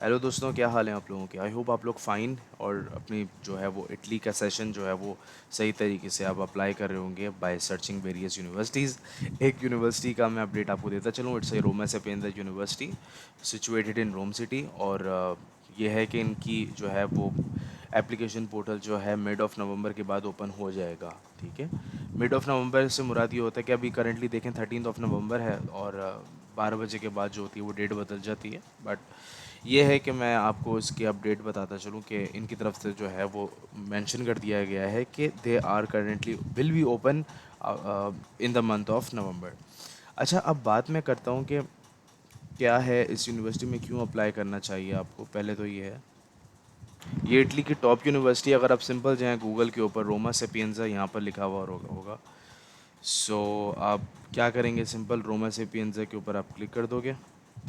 Hello दोस्तों, क्या हाल है आप लोगों के। आई होप आप लोग फ़ाइन और अपनी जो है वो इटली का सेशन जो है वो सही तरीके से आप अप्लाई कर रहे होंगे बाय सर्चिंग वेरियस यूनिवर्सिटीज़। एक यूनिवर्सिटी का मैं अपडेट आपको देता चलूँ। It's a Roma Sapienza University situated in Rome city. और ये है कि इनकी जो है वो एप्लीकेशन पोर्टल जो है मिड ऑफ नवंबर के बाद ओपन हो जाएगा। ठीक है, मिड ऑफ नवंबर से मुराद ये होता है कि अभी करंटली देखें 13 ऑफ नवंबर है और 12 बजे के बाद जो होती है वो डेट बदल जाती है। बट ये है कि मैं आपको इसकी अपडेट बताता चलूँ कि इनकी तरफ से जो है वो मेंशन कर दिया गया है कि they are currently will be open in the month of November. अच्छा, अब बात मैं करता हूँ कि क्या है इस यूनिवर्सिटी में क्यों अप्लाई करना चाहिए आपको। पहले तो ये है, ये इटली की टॉप यूनिवर्सिटी। अगर आप सिंपल जाएँ गूगल के ऊपर रोमा सेपिएंजा यहाँ पर लिखा हुआ होगा। सो आप क्या करेंगे, सिंपल रोमा सेपिएंजा के ऊपर आप क्लिक कर दोगे।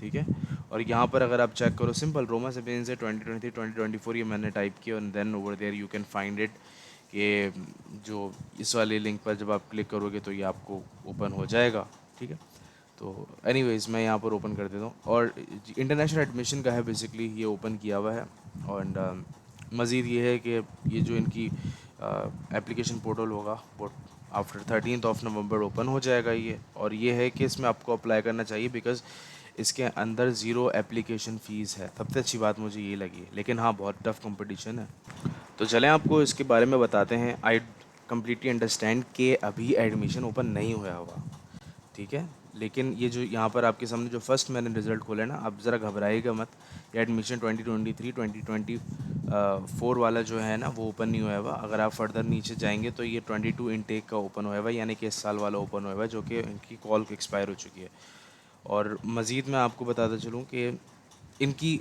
ठीक है, और यहाँ पर अगर आप चेक करो सिंपल रोमा सेपिएंजा 2023 2024 ये मैंने टाइप किया और then over there you can find it. ये जो इस वाले लिंक पर जब आप क्लिक करोगे तो ये आपको ओपन हो जाएगा। ठीक है, तो एनीवेज मैं यहाँ पर ओपन कर देता हूँ और इंटरनेशनल एडमिशन का है बेसिकली, ये ओपन किया हुआ है। और मज़ीद ये है कि ये जो इनकी एप्लीकेशन पोर्टल होगा वो आफ्टर 13 ऑफ नवंबर ओपन हो जाएगा ये। और ये है कि इसमें आपको अप्लाई करना चाहिए बिकॉज़ इसके अंदर ज़ीरो एप्लीकेशन फ़ीस है। सबसे अच्छी बात मुझे ये लगी, लेकिन हाँ बहुत टफ कंपटीशन है। तो चलें आपको इसके बारे में बताते हैं। आई कम्प्लीटली अंडरस्टैंड कि अभी एडमिशन ओपन नहीं हुआ होगा। ठीक है, लेकिन ये जो यहाँ पर आपके सामने जो फर्स्ट मैंने रिज़ल्ट खोला है ना, आप ज़रा घबराइएगा मत। ये एडमिशन 2023 2024 वाला जो है ना वो ओपन नहीं हुआ हुआ। अगर आप फर्दर नीचे जाएंगे तो ये 22 इनटेक का ओपन हुआ हुआ, यानी कि इस साल वाला ओपन हुआ हुआ, जो कि इनकी कॉल एक्सपायर हो चुकी है। और मज़ीद मैं आपको बताता चलूँ कि इनकी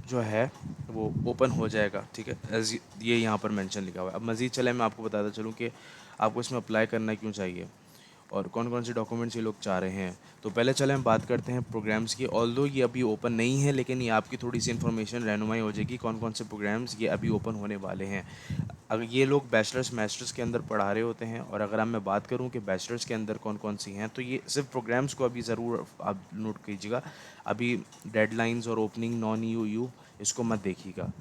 जो है वो ओपन हो जाएगा। ठीक है, एज ये यहाँ पर मेंशन लिखा हुआ है। अब मज़ीद चले मैं आपको बताता चलूँ कि आपको इसमें अप्लाई करना क्यों चाहिए और कौन कौन से डॉक्यूमेंट्स ये लोग चाह रहे हैं। तो पहले चले हम बात करते हैं प्रोग्राम्स की। ऑल्दो ये अभी ओपन नहीं है, लेकिन ये आपकी थोड़ी सी इन्फॉर्मेशन रहनुमाई हो जाएगी कौन कौन से प्रोग्राम्स ये अभी ओपन होने वाले हैं। अगर ये लोग बैचलर्स मास्टर्स के अंदर पढ़ा रहे होते हैं, और अगर मैं बात करूं कि बैचलर्स के अंदर कौन कौन सी हैं, तो ये सिर्फ प्रोग्राम्स को अभी ज़रूर आप नोट कीजिएगा। अभी डेडलाइंस और ओपनिंग नॉन यू इसको मत देखिएगा।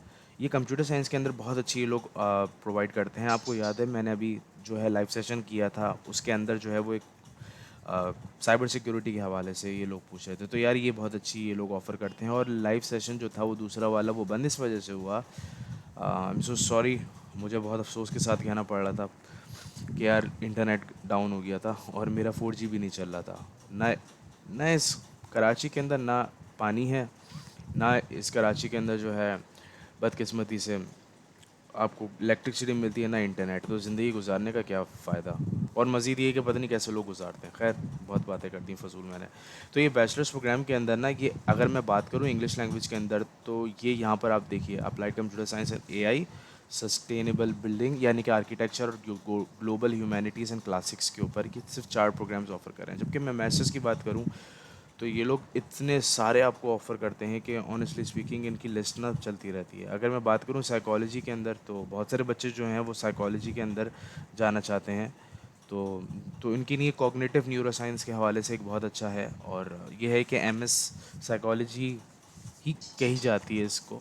ये कंप्यूटर साइंस के अंदर बहुत अच्छी ये लोग प्रोवाइड करते हैं। आपको याद है मैंने अभी जो है लाइव सेशन किया था, उसके अंदर जो है वो एक साइबर सिक्योरिटी के हवाले से ये लोग पूछ रहे थे। तो यार ये बहुत अच्छी ये लोग ऑफ़र करते हैं। और लाइव सेशन जो था वो दूसरा वाला वो बंद इस वजह से हुआ, आई एम सो सॉरी, मुझे बहुत अफसोस के साथ कहना पड़ रहा था कि यार इंटरनेट डाउन हो गया था और मेरा 4G भी नहीं चल रहा था। ना ना इस कराची के अंदर ना पानी है, ना इस कराची के अंदर जो है बदकिस्मती से आपको इलेक्ट्रिसिटी मिलती है, ना इंटरनेट। तो ज़िंदगी गुजारने का क्या फ़ायदा। और मज़ीद ये कि पता नहीं कैसे लोग गुजारते हैं। खैर, बहुत बातें कर दी फजूल मैंने। तो ये बैचलर्स प्रोग्राम के अंदर ना, ये अगर मैं बात करूँ इंग्लिश लैंग्वेज के अंदर, तो ये यहाँ पर आप देखिए applied computer science and AI, sustainable building यानी कि आर्किटेक्चर और ग्लोबल ह्यूमैनिटीज़ एंड क्लासिक्स के ऊपर ये सिर्फ 4 प्रोग्राम्स ऑफर कर रहे हैं। जबकि मैं मैसेज की बात करूँ तो ये लोग इतने सारे आपको ऑफ़र करते हैं कि ऑनेस्टली स्पीकिंग इनकी लिस्ट ना चलती रहती है। अगर मैं बात करूँ साइकोलॉजी के अंदर, तो बहुत सारे बच्चे जो हैं वो साइकोलॉजी के अंदर जाना चाहते हैं। तो इनके लिए कॉग्निटिव न्यूरोसाइंस के हवाले से एक बहुत अच्छा है। और ये है कि MS साइकोलॉजी ही कही जाती है इसको।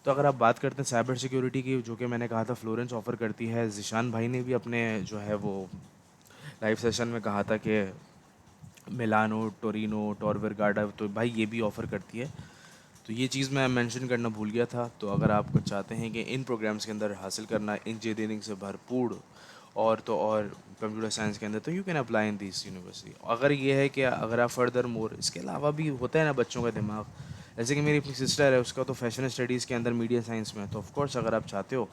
तो अगर आप बात करते हैं साइबर सिक्योरिटी की, जो कि मैंने कहा था फ्लोरेंस ऑफ़र करती है, ज़िशान भाई ने भी अपने जो है वो लाइव सेशन में कहा था कि मिलानो, टोरिनो, टॉर वर्गाडा, तो भाई ये भी ऑफ़र करती है। तो ये चीज़ मैं मेंशन करना भूल गया था। तो अगर आप कुछ चाहते हैं कि इन प्रोग्राम्स के अंदर हासिल करना इंजीनियरिंग से भरपूर और तो और कंप्यूटर साइंस के अंदर, तो you can apply in this university. अगर ये है कि अगर आप फर्दर मोर इसके अलावा भी होता है ना बच्चों का दिमाग, जैसे कि मेरी अपनी सिस्टर है, उसका तो फैशन स्टडीज़ के अंदर मीडिया साइंस में है। तो ऑफकोर्स अगर आप चाहते हो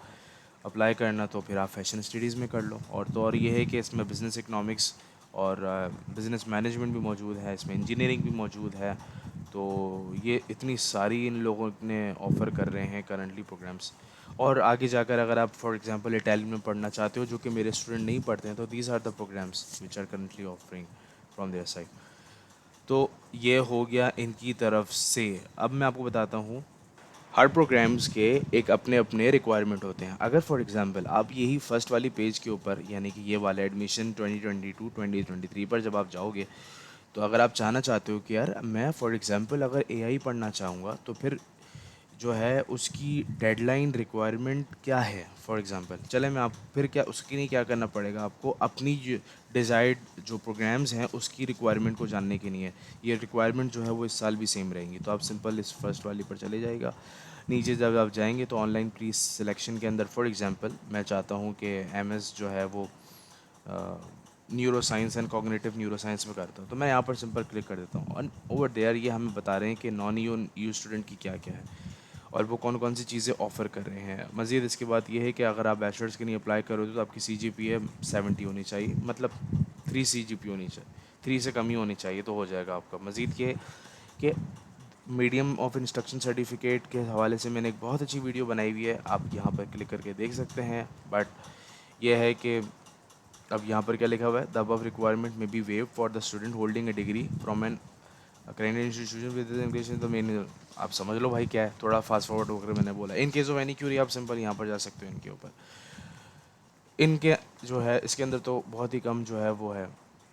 अप्लाई करना तो फिर आप फैशन स्टडीज़ में कर लो। और तो और ये है कि इसमें बिज़नेस इकनॉमिक्स और बिज़नेस मैनेजमेंट भी मौजूद है, इसमें इंजीनियरिंग भी मौजूद है। तो ये इतनी सारी इन लोगों ने ऑफ़र कर रहे हैं करंटली प्रोग्राम्स। और आगे जाकर अगर आप फॉर एग्जांपल इटालियन में पढ़ना चाहते हो, जो कि मेरे स्टूडेंट नहीं पढ़ते हैं, तो these are the programs which are currently offering from their side. तो ये हो गया इनकी तरफ से। अब मैं आपको बताता हूँ, हर प्रोग्राम्स के एक अपने अपने रिक्वायरमेंट होते हैं। अगर फॉर एग्जांपल आप यही फर्स्ट वाली पेज के ऊपर, यानी कि ये वाला एडमिशन 2022 2023 पर जब आप जाओगे, तो अगर आप चाहना चाहते हो कि यार मैं फॉर एग्जांपल अगर AI पढ़ना चाहूँगा, तो फिर जो है उसकी डेडलाइन रिक्वायरमेंट क्या है। फॉर एग्जांपल चले मैं आप फिर क्या उसके लिए क्या करना पड़ेगा आपको, अपनी डिज़ायर्ड जो प्रोग्राम्स हैं उसकी रिक्वायरमेंट को जानने के लिए ये रिक्वायरमेंट जो है वो इस साल भी सेम रहेंगी। तो आप सिंपल इस फर्स्ट वाली पर चले जाएगा। नीचे जब आप जाएंगे तो ऑनलाइन प्री सिलेक्शन के अंदर फॉर एग्जांपल मैं चाहता हूँ कि एमएस जो है वो neuro science and cognitive neuro science में करता हूँ, तो मैं यहाँ पर सिंपल क्लिक कर देता हूँ। और ओवर देयर ये हमें बता रहे हैं कि नॉन यू स्टूडेंट की क्या क्या है और वो कौन कौन सी चीज़ें ऑफ़र कर रहे हैं। मज़ीद इसके बाद ये है कि अगर आप बैचलर्स के लिए अप्लाई करोगे तो आपकी CGPA 70 होनी चाहिए, मतलब 3 CGPA होनी चाहिए, 3 से कम ही होनी चाहिए तो हो जाएगा आपका। मज़ीद ये कि मीडियम ऑफ इंस्ट्रक्शन सर्टिफिकेट के हवाले से मैंने एक बहुत अच्छी वीडियो बनाई हुई है, आप यहाँ पर क्लिक करके देख सकते हैं। बट यह है कि अब यहाँ पर क्या लिखा हुआ है, द अबव रिक्वायरमेंट में be waived for the student holding a degree from an accredited institution with English तो मेन आप समझ लो भाई क्या है, थोड़ा फास्ट फॉरवर्ड होकर मैंने बोला। In case of any Curie आप सिंपल यहाँ पर जा सकते हो इनके ऊपर। इनके जो है इसके अंदर तो बहुत ही कम जो है वो है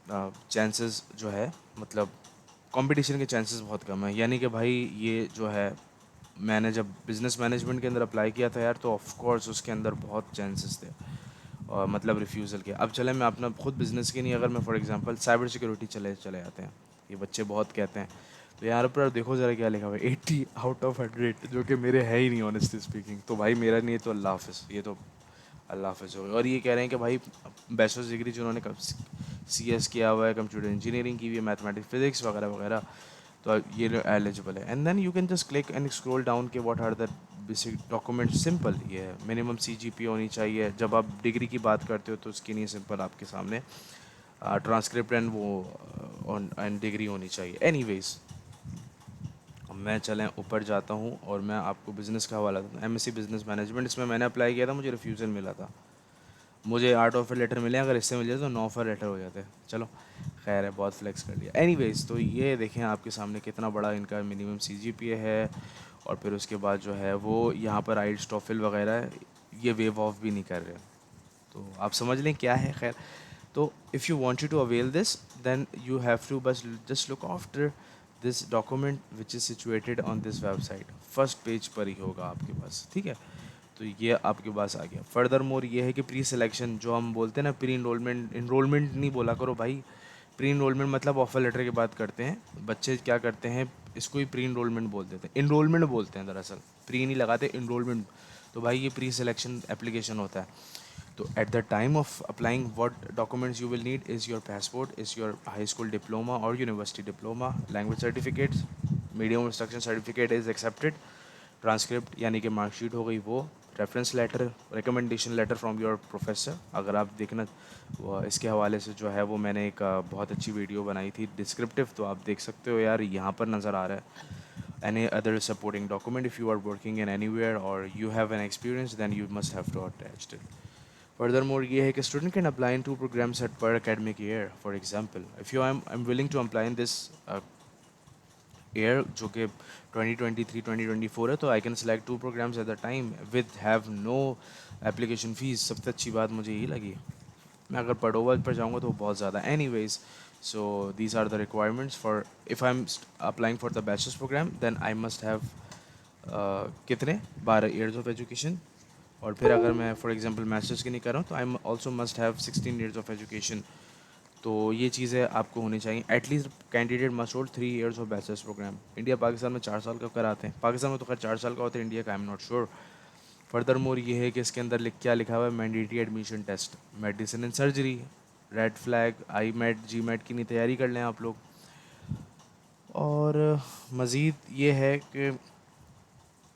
चांसेस जो है, मतलब कंपटीशन के चांसेस बहुत कम है। यानी कि भाई ये जो है मैंने जब बिज़नेस मैनेजमेंट के अंदर अप्लाई किया था यार, तो ऑफ कोर्स उसके अंदर बहुत चांसेस थे और मतलब रिफ्यूज़ल के। अब चले मैं अपना खुद बिज़नेस की नहीं, अगर मैं फॉर एग्जांपल साइबर सिक्योरिटी चले चले जाते हैं, ये बच्चे बहुत कहते हैं। तो यहाँ पर देखो ज़रा क्या लिखा हुआ है, 80 आउट ऑफ 100, जो कि मेरे है ही नहीं ऑनेस्टली स्पीकिंग। तो भाई मेरा नहीं है तो अल्लाह हाफिज़, ये तो अल्लाह हाफिज़ हो गया। और ये कह रहे हैं कि भाई बैचलर्स डिग्री जिन्होंने CS किया हुआ है, कंप्यूटर इंजीनियरिंग की हुई है, मैथमेटिक्स फिजिक्स वगैरह वगैरह, तो ये एलिजिबल है। And then you can just click and scroll down के what are the basic document. Simple ये है, मिनिमम CGPA होनी चाहिए। जब आप डिग्री की बात करते हो तो उसके लिए सिंपल आपके सामने ट्रांसक्रिप्ट एंड वो एंड डिग्री होनी चाहिए। एनीवेज मैं चलें ऊपर जाता हूँ और मैं आपको बिज़नेस का हवाला देता हूँ। MSc बिज़नेस मैनेजमेंट, इसमें मैंने अप्लाई किया था, मुझे रिफ्यूज़ल मिला था। मुझे 8 ऑफर लेटर मिले, अगर इससे मिल जाए तो 9 ऑफर लेटर हो जाते। चलो खैर है, बहुत फ्लेक्स कर लिया। एनीवेज तो ये देखें आपके सामने कितना बड़ा इनका मिनिमम CGPA है। और फिर उसके बाद जो है वो यहाँ पर आइल्स टॉफिल वगैरह ये वेव ऑफ भी नहीं कर रहे, तो आप समझ लें क्या है। खैर तो if you wanted to avail this then you have to बस just look after this document which is situated on this website. First page पर ही होगा आपके पास, ठीक है। तो ये आपके पास आ गया। फर्दर मोर ये है कि प्री सिलेक्शन जो हम बोलते हैं ना, प्री इनरोलमेंट, इनरोलमेंट नहीं बोला करो भाई। प्री इनरोलमेंट मतलब ऑफर लेटर की बात करते हैं बच्चे क्या करते हैं, इसको ही प्री इनरोलमेंट बोल देते हैं, इनरोलमेंट बोलते हैं दरअसल, प्री नहीं लगाते, इनरोलमेंट। तो भाई ये प्री सिलेक्शन एप्लीकेशन होता है। तो at the time of applying, what documents you will need is your passport, is your high school diploma or university diploma, language certificates, medium instruction certificate is accepted, transcript यानी कि marksheet हो गई वो, reference letter, recommendation letter from your professor. अगर आप देखना इसके हवाले से जो है वो मैंने एक बहुत अच्छी वीडियो बनाई थी डिस्क्रिप्टिव, तो आप देख सकते हो यार, यहाँ पर नज़र आ रहा है। any other supporting document if you are working in anywhere or you have an experience then you must have to attach it. Furthermore ये है कि student can apply in 2 programs at per academic year. For example if you I'm willing to apply in this year जो कि 2023-2024 है, तो I can select 2 programs at the time with have no application fees. सबसे अच्छी बात मुझे ये लगी। मैं अगर पडोवल पर जाऊँगा तो बहुत ज़्यादा। Anyways so these are the requirements for if I am applying for the bachelors program then I must have कितने 12 ईयर्स ऑफ एजुकेशन। और फिर अगर मैं फॉर एग्जांपल मास्टर्स की नहीं कर रहा हूँ तो I also must have 16 years of education. तो ये चीज़ें आपको होनी चाहिए। At least candidate must hold 3 years of bachelors program. India Pakistan में 4 साल का कराते हैं, पाकिस्तान में तो खैर 4 साल का होता है, इंडिया का I am not sure. Furthermore ये है कि इसके अंदर क्या लिखा हुआ है, mandatory admission test, medicine and surgery, red flag, IMAT GMAT की नहीं तैयारी कर लें आप लोग। और मज़ीद ये है कि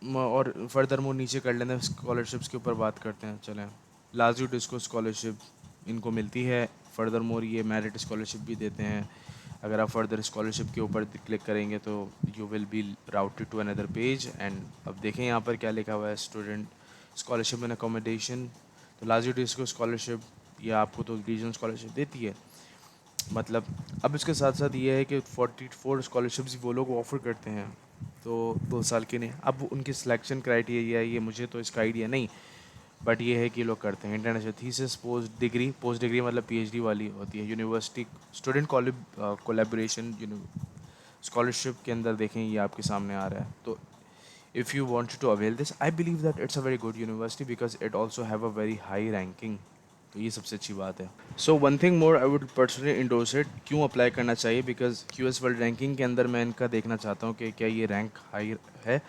और फर्दर मोर नीचे कर लेते हैं, स्कॉलरशिप्स के ऊपर बात करते हैं। चलें लाजू डिस्को स्कॉलरशिप इनको मिलती है। फर्दर मोर ये मेरिट स्कॉलरशिप भी देते हैं। अगर आप फर्दर स्कॉलरशिप के ऊपर क्लिक करेंगे तो you will be routed to another page. And अब देखें यहाँ पर क्या लिखा हुआ है, स्टूडेंट स्कॉलरशिप एंड अकोमोडेशन। तो लाजू डिस्को स्कॉलरशिप ये आपको तो रीजनल स्कॉलरशिप देती है, मतलब अब इसके साथ साथ ये है कि 44 स्कॉलरशिप्स वो लोग ऑफ़र करते हैं, तो 2 साल के नहीं। अब उनकी सिलेक्शन क्राइटेरिया ये मुझे तो इसका आइडिया नहीं, बट ये है कि ये लोग करते हैं। इंटरनेशनल थीसिस, पोस्ट डिग्री मतलब PhD वाली होती है, यूनिवर्सिटी स्टूडेंट कोलेब्रेशन स्कॉलरशिप के अंदर देखें ये आपके सामने आ रहा है। तो if you wanted to avail this, I believe that it's a very good university because it also have a very high ranking. तो ये सबसे अच्छी बात है. So one thing more I would personally endorse it. क्यों apply करना चाहिए? Because QS world ranking के अंदर मैं इनका देखना चाहता हूँ कि क्या ये रैंक हाई है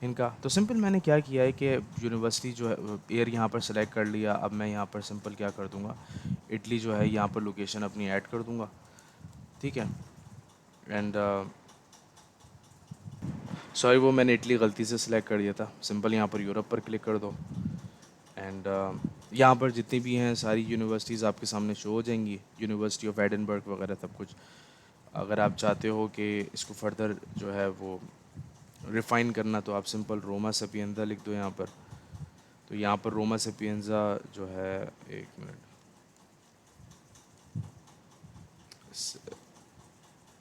इनका. तो सिंपल मैंने क्या किया है कि यूनिवर्सिटी जो है एयर यहाँ पर सेलेक्ट कर लिया. अब मैं यहाँ पर सिंपल क्या कर दूँगा, इटली जो है यहाँ पर लोकेशन अपनी ऐड कर दूँगा. ठीक है. एंड सॉरी, वो मैंने इटली गलती से सिलेक्ट कर दिया था. सिंपल यहाँ पर यूरोप पर क्लिक कर दो. एंड यहाँ पर जितनी भी हैं सारी यूनिवर्सिटीज़ आपके सामने शो हो जाएंगी. यूनिवर्सिटी ऑफ एडनबर्ग वगैरह सब कुछ. अगर आप चाहते हो कि इसको फर्दर जो है वो रिफ़ाइन करना, तो आप सिंपल रोमा सपियंजा लिख दो यहाँ पर. तो यहाँ पर रोमा सपियंजा जो है, एक मिनट,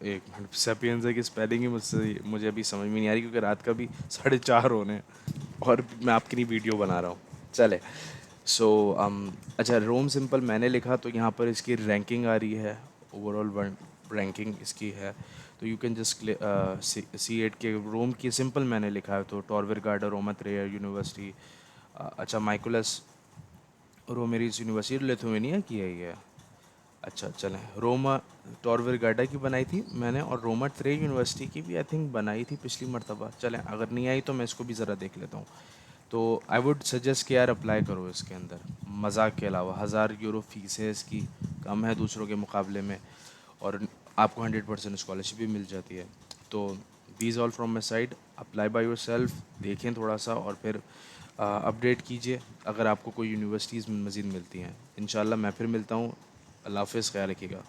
एक मिनट, सपियंजा की स्पेलिंग ही मुझे अभी समझ में नहीं आ रही क्योंकि रात का भी 4:30 होने हैं और मैं आपके लिए वीडियो बना रहा हूँ. चले. सो अच्छा, रोम सिंपल मैंने लिखा तो यहाँ पर इसकी रैंकिंग आ रही है. ओवरऑल रैंकिंग इसकी है. तो you can just see at के रोम की सिंपल मैंने लिखा है. तो टॉर्वेर गार्डर, रोमा त्रेयर यूनिवर्सिटी. अच्छा, माइकोलस रोमेरिस यूनिवर्सिटी लिथुआनिया की है ये. अच्छा चलें. रोमा टॉर्वेर गार्डा की बनाई थी मैंने, और रोमा ट्रे यूनिवर्सिटी की भी आई थिंक बनाई थी पिछली मरतबा. चलें, अगर नहीं आई तो मैं इसको भी ज़रा देख लेता हूँ. तो आई वुड सजेस्ट कि यार अप्लाई करो इसके अंदर. मज़ाक के अलावा 1000 यूरो फ़ीस है इसकी, कम है दूसरों के मुकाबले में, और आपको 100% स्कॉलरशिप भी मिल जाती है. तो these all from my side. Apply by your self, देखें थोड़ा सा और फिर अपडेट कीजिए अगर आपको कोई यूनिवर्सिटीज़ मज़ीद मिलती हैं. इंशाल्लाह मैं फिर मिलता हूँ. अल्लाह हाफ़िज़, ख्याल रखिएगा.